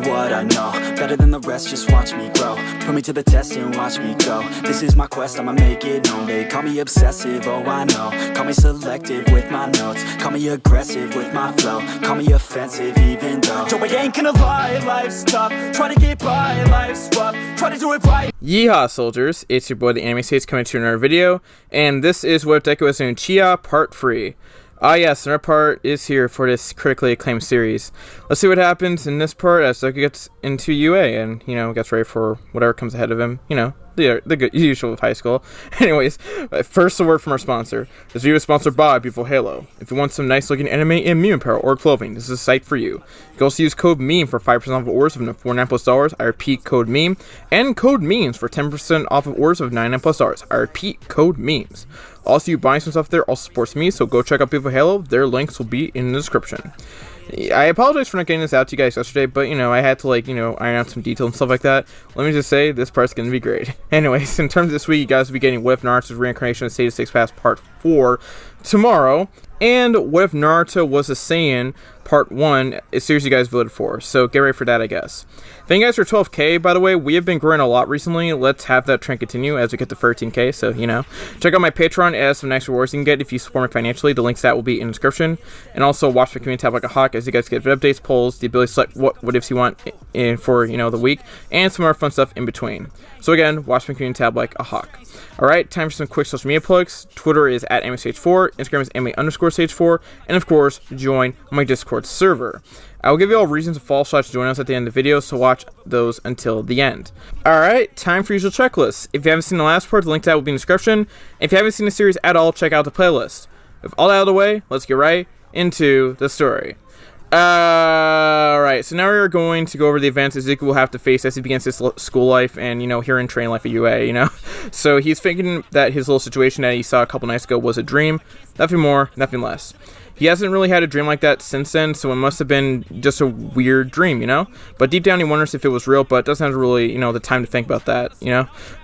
what I know. Better than the rest, just watch me grow. Put me to the test and watch me go. This is my quest, I'ma make it known. They call me obsessive, oh I know. Call me selective with my notes. Call me aggressive with my flow. Call me offensive even though Joe, I ain't gonna lie, life's tough. Try to get by, life's rough. Try to do it right. Yeehaw, soldiers! It's your boy the Anime States coming to another video, and this is What If Deku Was in Uchiha Part 3. Yes, another part is here for this critically acclaimed series. Let's see what happens in this part as Deku gets into UA and, gets ready for whatever comes ahead of him. The good, usual of high school. Anyways, first a word from our sponsor. This video is sponsored by Beautiful Halo. If you want some nice looking anime and meme apparel or clothing, this is a site for you. You can also use code MEME for 5% off of orders of $49+. I repeat, code MEME. And code MEMES for 10% off of orders of $99+. I repeat, code MEMES. Also, you buying some stuff there also supports me, so go check out Beautiful Halo. Their links will be in the description. I apologize for not getting this out to you guys yesterday, but, I had to, iron out some details and stuff like that. Let me just say, this part's gonna be great. Anyways, in terms of this week, you guys will be getting What If Naruto's Reincarnation of Stage 6 Pass Part 4 tomorrow, and What If Naruto Was a Saiyan Part 1, a series you guys voted for, so get ready for that, I guess. Thank you guys for 12k, by the way. We have been growing a lot recently. Let's have that trend continue as we get to 13k, so, Check out my Patreon. It has some nice rewards you can get if you support me financially. The links to that will be in the description. And also, watch my community tab like a hawk as you guys get vid updates, polls, the ability to select what ifs you want for, the week, and some more fun stuff in between. So again, watch my community tab like a hawk. Alright, time for some quick social media plugs. Twitter is at AnimeStage4, Instagram is anime_stage4, and of course, join my Discord server. I will give you all reasons to follow / join us at the end of the video, so watch those until the end. Alright, time for usual checklists. If you haven't seen the last part, the link to that will be in the description. If you haven't seen the series at all, check out the playlist. With all that out of the way, let's get right into the story. Alright, so now we're going to go over the events that Deku will have to face as he begins his school life and, here in training life at UA, So he's thinking that his little situation that he saw a couple nights ago was a dream. Nothing more, nothing less. He hasn't really had a dream like that since then, so it must have been just a weird dream, But deep down he wonders if it was real, but doesn't have really, the time to think about that,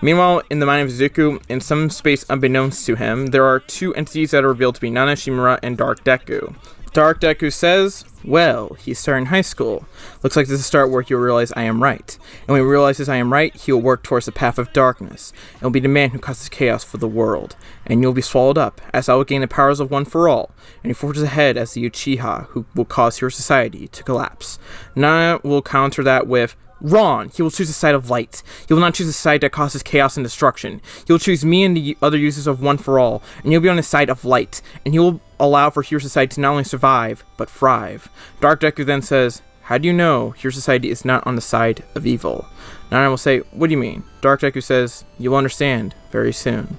Meanwhile, in the mind of Deku, in some space unbeknownst to him, there are two entities that are revealed to be Nana Shimura and Dark Deku. Dark Deku says, well, he's starting high school. Looks like this is a start where he'll realize I am right. And when he realizes I am right, he'll work towards the path of darkness. And will be the man who causes chaos for the world. And you'll be swallowed up, as I will gain the powers of One for All. And he forges ahead as the Uchiha, who will cause your society to collapse. Nana will counter that with, wrong. He will choose the side of light. He will not choose the side that causes chaos and destruction. He will choose me and the other users of One for All, and he'll be on the side of light, and he will allow for Hero Society to not only survive, but thrive. Dark Deku then says, how do you know Hero Society is not on the side of evil? Nana will say, what do you mean? Dark Deku says, you'll understand very soon.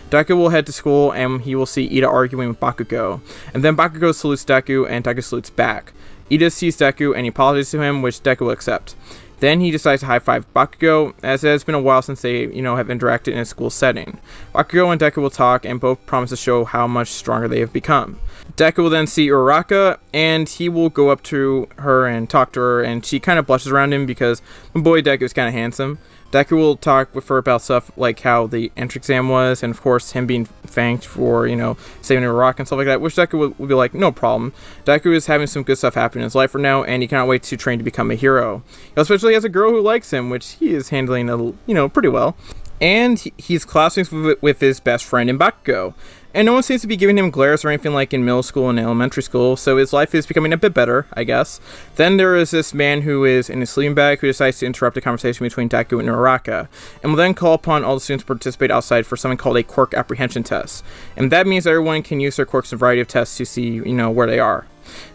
Deku will head to school, and he will see Ida arguing with Bakugo, and then Bakugo salutes Deku, and Deku salutes back. Ida sees Deku, and he apologizes to him, which Deku will accept. Then he decides to high-five Bakugo, as it has been a while since they, have interacted in a school setting. Bakugo and Deku will talk, and both promise to show how much stronger they have become. Deku will then see Uraraka, and he will go up to her and talk to her, and she kind of blushes around him because my boy Deku is kind of handsome. Deku will talk with her about stuff like how the entrance exam was, and of course him being thanked for, saving Uraraka and stuff like that, which Deku will be like, no problem. Deku is having some good stuff happen in his life right now, and he cannot wait to train to become a hero. He especially has a girl who likes him, which he is handling, pretty well. And he's classmates with his best friend in Bakugo. And no one seems to be giving him glares or anything like in middle school and elementary school, so his life is becoming a bit better, I guess. Then there is this man who is in his sleeping bag who decides to interrupt the conversation between Deku and Uraraka, and will then call upon all the students to participate outside for something called a quirk apprehension test. And that means everyone can use their quirks in a variety of tests to see, where they are.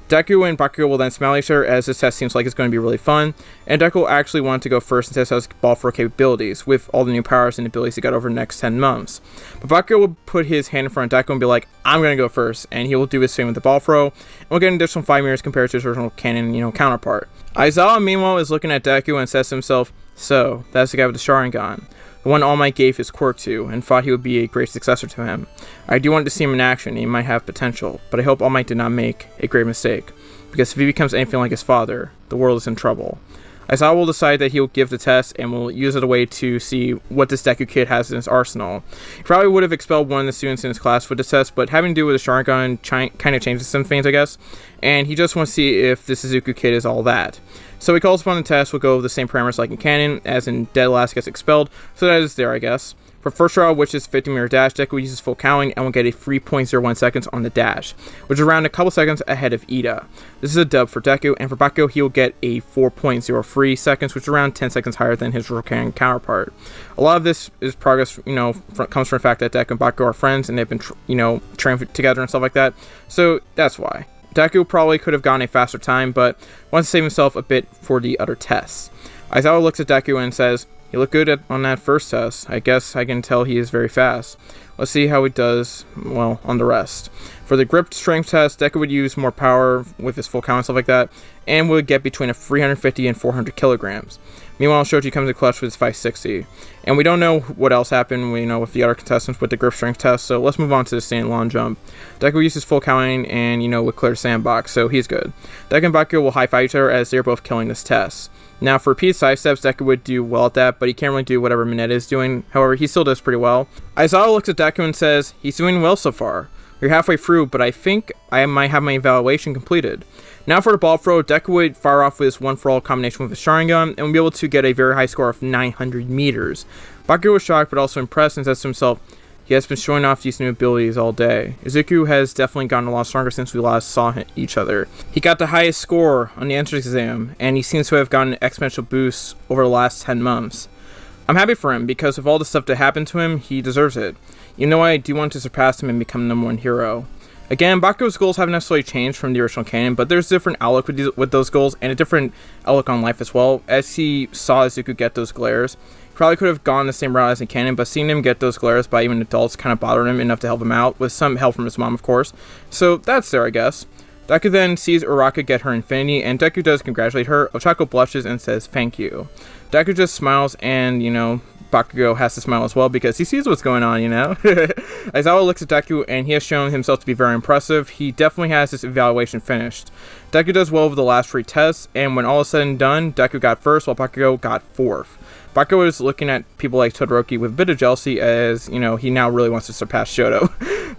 Deku and Bakugo will then smile at each other as this test seems like it's going to be really fun, and Deku will actually want to go first and test out his ball throw capabilities with all the new powers and abilities he got over the next 10 months. But Bakugo will put his hand in front of Deku and be like, I'm going to go first, and he will do his thing with the ball throw, and we'll get an additional 5 meters compared to his original canon, counterpart. Aizawa, meanwhile, is looking at Deku and says to himself, so, that's the guy with the Sharingan. The one All Might gave his quirk to, and thought he would be a great successor to him. I do want to see him in action, he might have potential, but I hope All Might did not make a grave mistake, because if he becomes anything like his father, the world is in trouble. Aizawa will decide that he will give the test and will use it as a way to see what this Deku kid has in his arsenal. He probably would have expelled one of the students in his class for the test, but having to do with a Sharingan kind of changes some things, I guess. And he just wants to see if this Izuku kid is all that. So he calls upon the test will go with the same parameters like in canon, as in dead last gets expelled, so that is there, I guess. For first trial, which is 50-meter dash, Deku uses full counting and will get a 3.01 seconds on the dash, which is around a couple seconds ahead of Ida. This is a dub for Deku, and for Bakugo, he will get a 4.03 seconds, which is around 10 seconds higher than his Rokan counterpart. A lot of this is progress, comes from the fact that Deku and Bakugo are friends, and they've been, trained together and stuff like that, so that's why. Deku probably could have gotten a faster time, but wants to save himself a bit for the other tests. Aizawa looks at Deku and says, "You look good on that first test. I guess I can tell he is very fast. Let's see how he does, well, on the rest." For the grip strength test, Deku would use more power with his full count and stuff like that, and would get between a 350 and 400 kilograms. Meanwhile, Shoji comes in clutch with his 560. And we don't know what else happened, with the other contestants with the grip strength test, so let's move on to the stand long jump. Deku uses full counting and, would clear the sandbox, so he's good. Deku and Bakugo will high-five each other as they're both killing this test. Now, for repeated side steps, Deku would do well at that, but he can't really do whatever Mineta is doing. However, he still does pretty well. Aizawa looks at Deku and says, "He's doing well so far. You're halfway through, but I think I might have my evaluation completed." Now for the ball throw, Deku would fire off with his one-for-all combination with his Sharingan, and would be able to get a very high score of 900 meters. Bakugo was shocked, but also impressed, and says to himself, he has been showing off these new abilities all day. Izuku has definitely gotten a lot stronger since we last saw each other. He got the highest score on the entrance exam, and he seems to have gotten an exponential boost over the last 10 months. I'm happy for him, because of all the stuff that happened to him, he deserves it. Even though I do want to surpass him and become the #1 hero. Again, Bakugo's goals haven't necessarily changed from the original canon, but there's a different outlook with those goals, and a different outlook on life as well. As he saw Izuku get those glares, he probably could have gone the same route as in canon, but seeing him get those glares by even adults kind of bothered him enough to help him out, with some help from his mom, of course. So that's there, I guess. Deku then sees Uraka get her infinity, and Deku does congratulate her. Ochako blushes and says thank you. Deku just smiles, and, Bakugo has to smile as well because he sees what's going on, Aizawa looks at Deku, and he has shown himself to be very impressive. He definitely has his evaluation finished. Deku does well over the last 3 tests, and when all is said and done, Deku got first while Bakugo got 4th. Bakugo is looking at people like Todoroki with a bit of jealousy as, he now really wants to surpass Shoto.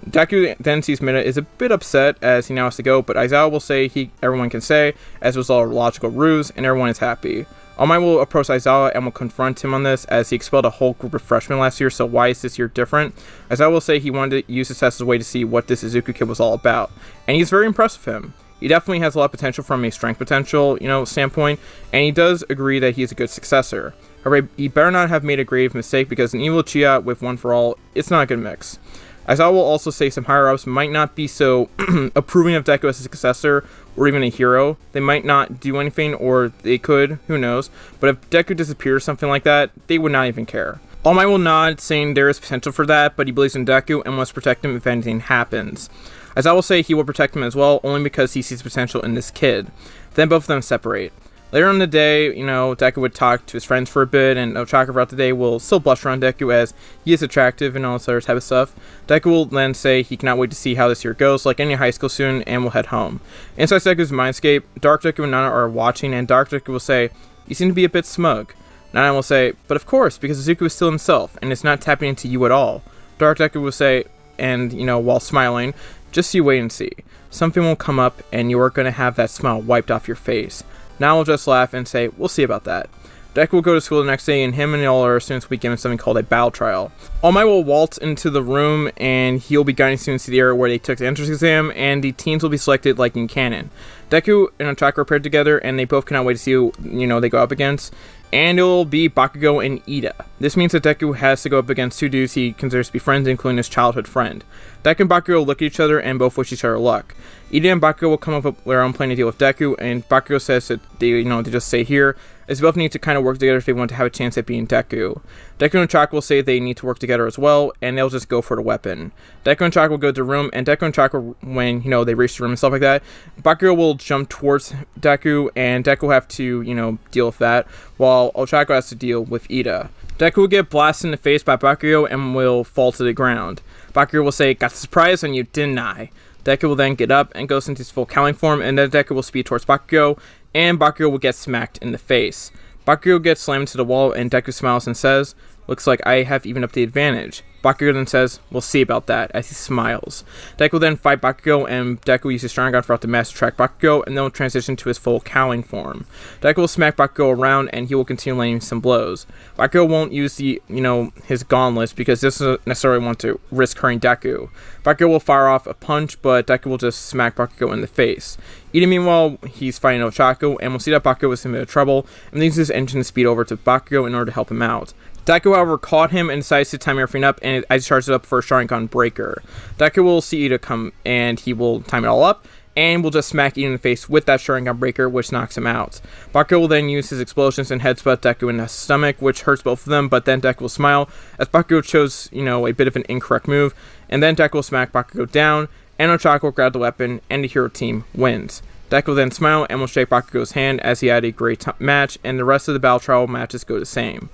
Deku then sees Mineta is a bit upset as he now has to go, but Aizawa will say everyone can say, as it was all a logical ruse, and everyone is happy. All Might will approach Aizawa and will confront him on this, as he expelled a whole group of freshmen last year, so why is this year different? Aizawa will say he wanted to use this test as a way to see what this Izuku kid was all about, and he's very impressed with him. He definitely has a lot of potential from a strength potential, standpoint, and he does agree that he's a good successor. However, he better not have made a grave mistake, because an evil Uchiha with one for all, it's not a good mix. Aizawa will also say some higher-ups might not be so approving of Deku as a successor, or even a hero. They might not do anything, or they could, who knows. But if Deku disappears or something like that, they would not even care. All Might will nod, saying there is potential for that, but he believes in Deku and wants to protect him if anything happens. Aizawa will say he will protect him as well, only because he sees potential in this kid. Then both of them separate. Later in the day, Deku would talk to his friends for a bit, and Ochako throughout the day will still blush around Deku as he is attractive and all this other type of stuff. Deku will then say he cannot wait to see how this year goes, like any high school student, and will head home. Inside Deku's mindscape, Dark Deku and Nana are watching, and Dark Deku will say, "You seem to be a bit smug." Nana will say, "But of course, because Izuku is still himself, and is not tapping into you at all." Dark Deku will say, and, while smiling, "Just you wait and see. Something will come up, and you are going to have that smile wiped off your face." Now will just laugh and say, "We'll see about that." Deku will go to school the next day, and him and all our students will be given something called a battle trial. All Might will waltz into the room, and he'll be guiding students to the area where they took the entrance exam, and the teams will be selected like in canon. Deku and Ochako are paired together, and they both cannot wait to see who, they go up against. And it will be Bakugo and Ida. This means that Deku has to go up against 2 dudes he considers to be friends, including his childhood friend. Deku and Bakugo look at each other and both wish each other luck. Ida and Bakugo will come up with their own plan to deal with Deku, and Bakugo says that they just stay here, as they both need to kind of work together if they want to have a chance at beating Deku. Deku and Ochako will say they need to work together as well, and they'll just go for the weapon. Deku and Ochako will go to the room, and Deku and Ochako, when, they reach the room and stuff like that, Bakugo will jump towards Deku, and Deku will have to, deal with that, while Ochako has to deal with Ida. Deku will get blasted in the face by Bakugo and will fall to the ground. Bakugo will say, "Got the surprise on you, didn't I?" Deku will then get up and goes into his full counting form, and then Deku will speed towards Bakugo, and Bakugo will get smacked in the face. Bakugo gets slammed to the wall, and Deku smiles and says, Looks like I have even up the advantage. Bakugo then says, we'll see about that, as he smiles. Deku will then fight Bakugo, and Deku uses Sharingan throughout the match to track Bakugo, and then will transition to his full cowling form. Deku will smack Bakugo around, and he will continue landing some blows. Bakugo won't use his gauntlets, because he doesn't necessarily want to risk hurting Deku. Bakugo will fire off a punch, but Deku will just smack Bakugo in the face. Ida, meanwhile, he's fighting Ochako, and we'll see that Bakugo is in a bit of trouble, and uses his engine to speed over to Bakugo in order to help him out. Deku, however, caught him and decides to time everything up, and as he charges up for a Sharingan breaker. Deku will see Ida come, and he will time it all up, and will just smack Ida in the face with that Sharingan breaker, which knocks him out. Bakugo will then use his explosions and headbutt Deku in the stomach, which hurts both of them, but then Deku will smile, as Bakugo chose, a bit of an incorrect move, and then Deku will smack Bakugo down, and Ochako will grab the weapon, and the hero team wins. Deku will then smile and will shake Bakugo's hand as he had a great match, and the rest of the battle trial matches go the same.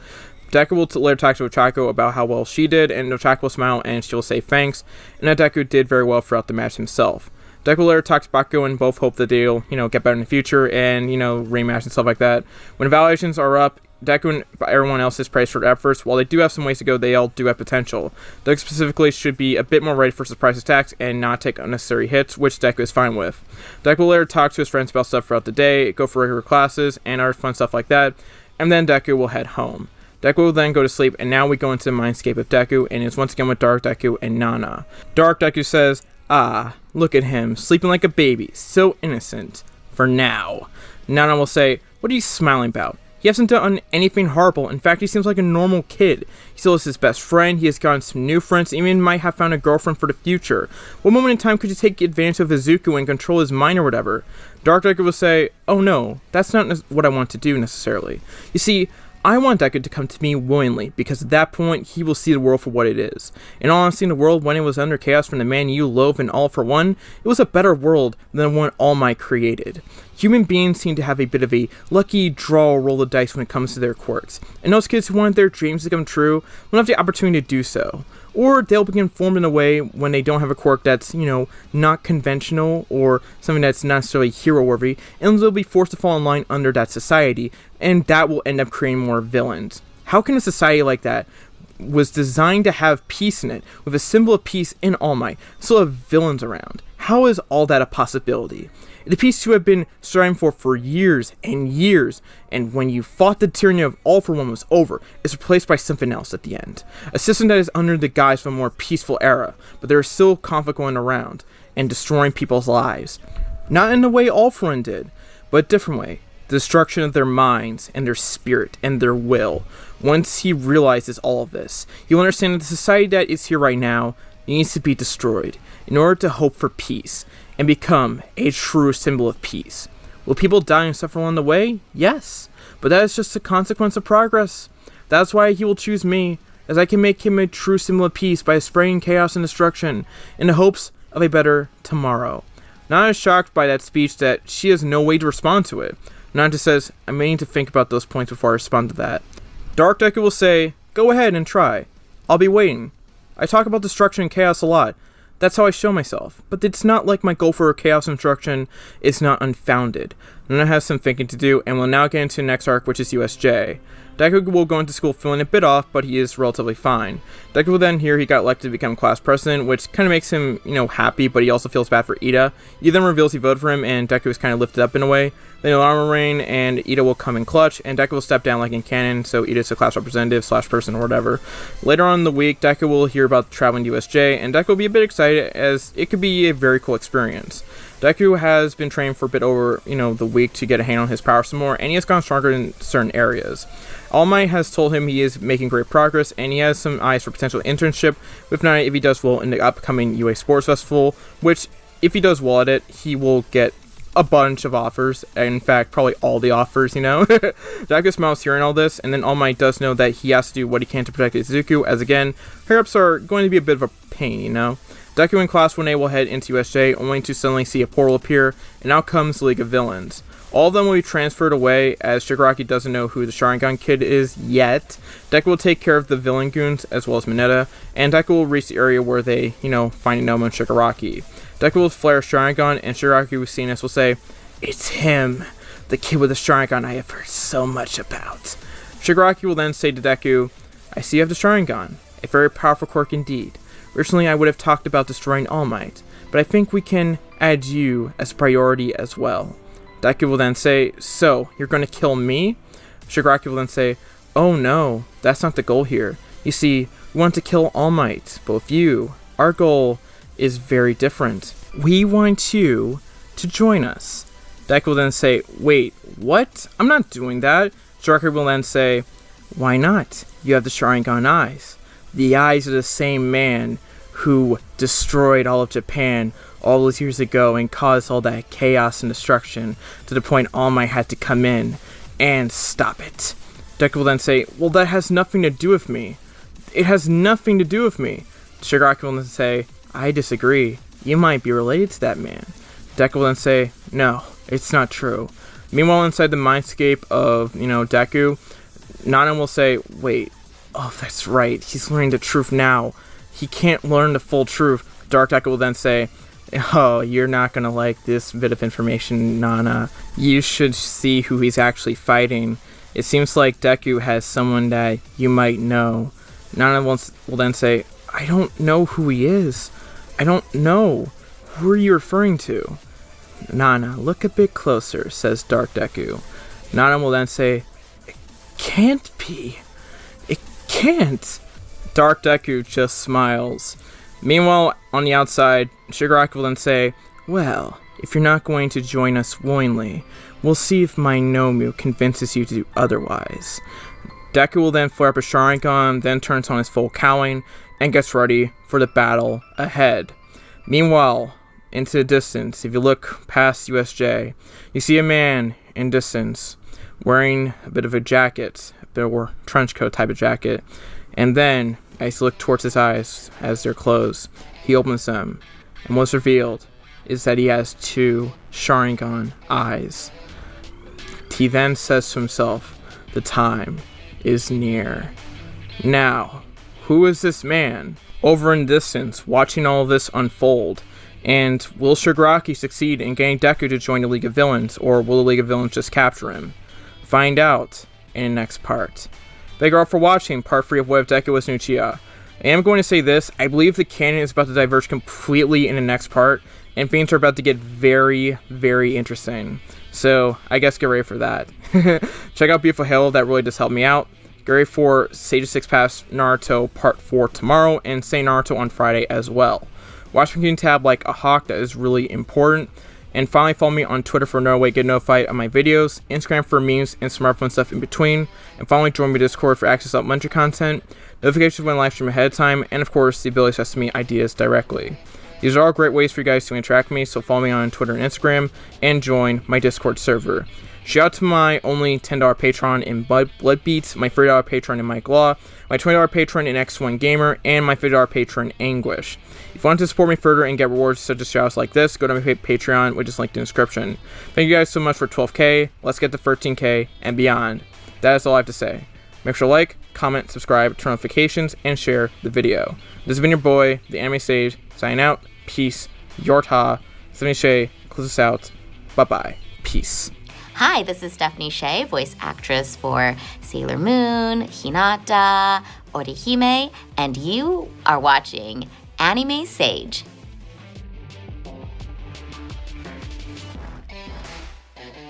Deku will later talk to Ochako about how well she did, and Ochako will smile and she will say thanks, and that Deku did very well throughout the match himself. Deku will later talk to Bakugo and both hope that they'll, get better in the future and, rematch and stuff like that. When evaluations are up, Deku and everyone else is praised for their efforts. While they do have some ways to go, they all do have potential. Deku specifically should be a bit more ready for surprise attacks and not take unnecessary hits, which Deku is fine with. Deku will later talk to his friends about stuff throughout the day, go for regular classes, and other fun stuff like that, and then Deku will head home. Deku will then go to sleep, and now we go into the mindscape of Deku, and it's once again with Dark Deku and Nana. Dark Deku says, "Ah, look at him, sleeping like a baby, so innocent. For now." Nana will say, "What are you smiling about? He hasn't done anything horrible. In fact, he seems like a normal kid. He still has his best friend, he has gotten some new friends, even might have found a girlfriend for the future. What moment in time could you take advantage of Izuku and control his mind or whatever?" Dark Deku will say, "Oh no, that's not what I want to do necessarily. You see, I want Deku to come to me willingly, because at that point, he will see the world for what it is. In all honesty, the world when it was under chaos from the man you loathe and All For One, it was a better world than the one All Might created. Human beings seem to have a bit of a lucky draw or roll of dice when it comes to their quirks, and those kids who want their dreams to come true will have the opportunity to do so. Or they'll begin formed in a way when they don't have a quirk that's, not conventional or something that's not necessarily hero-worthy, and they'll be forced to fall in line under that society, and that will end up creating more villains. How can a society like that was designed to have peace in it, with a symbol of peace in All Might, still have villains around? How is all that a possibility? The peace you have been striving for years and years, and when you fought the tyranny of All For One was over, is replaced by something else at the end. A system that is under the guise of a more peaceful era, but there is still conflict going around, and destroying people's lives. Not in the way All For One did, but a different way. The destruction of their minds, and their spirit, and their will. Once he realizes all of this, he will understand that the society that is here right now needs to be destroyed, in order to hope for peace, and become a true symbol of peace. Will people die and suffer along the way? Yes, but that is just a consequence of progress. That's why he will choose me, as I can make him a true symbol of peace by spraying chaos and destruction, in the hopes of a better tomorrow. Nana is shocked by that speech that she has no way to respond to it. Nana just says, "I may need to think about those points before I respond to that." Dark Deku will say, "Go ahead and try. I'll be waiting. I talk about destruction and chaos a lot. That's how I show myself. But it's not like my goal for chaos and destruction is not unfounded. Nana has some thinking to do, and we'll now get into the next arc, which is USJ. Deku will go into school feeling a bit off, but he is relatively fine. Deku will then hear he got elected to become class president, which kind of makes him, happy, but he also feels bad for Ida. He then reveals he voted for him, and Deku is kind of lifted up in a way. Then alarm will ring, and Ida will come in clutch, and Deku will step down like in canon, so Ida's a class representative / person or whatever. Later on in the week, Deku will hear about traveling to USJ, and Deku will be a bit excited, as it could be a very cool experience. Deku has been trained for a bit over, the week to get a handle on his power some more, and he has gone stronger in certain areas. All Might has told him he is making great progress, and he has some eyes for potential internship with Nana if he does well in the upcoming UA Sports Festival, which, if he does well at it, he will get a bunch of offers. In fact, probably all the offers, Deku smiles hearing all this, and then All Might does know that he has to do what he can to protect Izuku, as again, hurry-ups are going to be a bit of a pain, Deku and Class 1A will head into USJ, only to suddenly see a portal appear, and out comes the League of Villains. All of them will be transferred away, as Shigaraki doesn't know who the Sharingan Kid is yet. Deku will take care of the villain goons, as well as Mineta, and Deku will reach the area where they, find Inoma and Shigaraki. Deku will flare Sharingan, and Shigaraki, who's seen this, will say, "It's him, the kid with the Sharingan I have heard so much about." Shigaraki will then say to Deku, I see you have the Sharingan, a very powerful quirk indeed. Originally I would have talked about destroying All Might, but I think we can add you as a priority as well. Deku will then say, so, you're going to kill me? Shigaraki will then say, oh no, that's not the goal here. You see, we want to kill All Might, but with you, our goal is very different. We want you to join us. Deku will then say, wait, what? I'm not doing that. Shigaraki will then say, why not? You have the Sharingan eyes. The eyes of the same man who destroyed all of Japan all those years ago and caused all that chaos and destruction to the point All Might had to come in and stop it. Deku will then say, well, that has nothing to do with me. It has nothing to do with me. Shigaraki will then say, I disagree. You might be related to that man. Deku will then say, no, it's not true. Meanwhile, inside the mindscape of, Deku, Nana will say, wait, oh, that's right. He's learning the truth now. He can't learn the full truth. Dark Deku will then say, oh, you're not going to like this bit of information, Nana. You should see who he's actually fighting. It seems like Deku has someone that you might know. Nana will then say, I don't know who he is. I don't know. Who are you referring to? Nana, look a bit closer, says Dark Deku. Nana will then say, it can't be. It can't. Dark Deku just smiles. Meanwhile, on the outside, Shigaraki will then say, well, if you're not going to join us willingly, we'll see if my Nomu convinces you to do otherwise. Deku will then flare up his Sharingan, then turns on his full cowling, and gets ready for the battle ahead. Meanwhile, into the distance, if you look past USJ, you see a man in distance wearing a bit of a jacket, a bit of a trench coat type of jacket, and then as you look towards his eyes as they're closed, he opens them, and what's revealed is that he has 2 Sharingan eyes. He then says to himself, the time is near. Now, who is this man over in distance watching all of this unfold? And will Shigaraki succeed in getting Deku to join the League of Villains, or will the League of Villains just capture him? Find out in the next part. Thank you all for watching part 3 of What If Deku Was an Uchiha. I am going to say this, I believe the canon is about to diverge completely in the next part, and things are about to get very, very interesting. So, I guess get ready for that. Check out Beautiful Halo, that really does help me out. Get ready for Sage of Six Paths Naruto Part 4 tomorrow, and say Naruto on Friday as well. Watch my community tab like a hawk, that is really important. And finally, follow me on Twitter for another way to get notified on my videos, Instagram for memes and smartphone stuff in between, and finally join my Discord for access to supplementary content, notifications when I live stream ahead of time, and of course the ability to send me ideas directly. These are all great ways for you guys to interact with me, so follow me on Twitter and Instagram, and join my Discord server. Shout out to my only $10 patron in Bloodbeats, my $30 patron in Mike Law, my $20 patron in X1 Gamer, and my $50 patron Anguish. If you want to support me further and get rewards such as shoutouts like this, go to my Patreon, which is linked in the description. Thank you guys so much for 12k, let's get to 13k, and beyond. That is all I have to say. Make sure to like, comment, subscribe, turn on notifications, and share the video. This has been your boy, the Anime Sage, signing out. Peace. Yorta. Stephanie Shea, close us out. Bye-bye. Peace. Hi, this is Stephanie Shea, voice actress for Sailor Moon, Hinata, Orihime, and you are watching Anime Sage.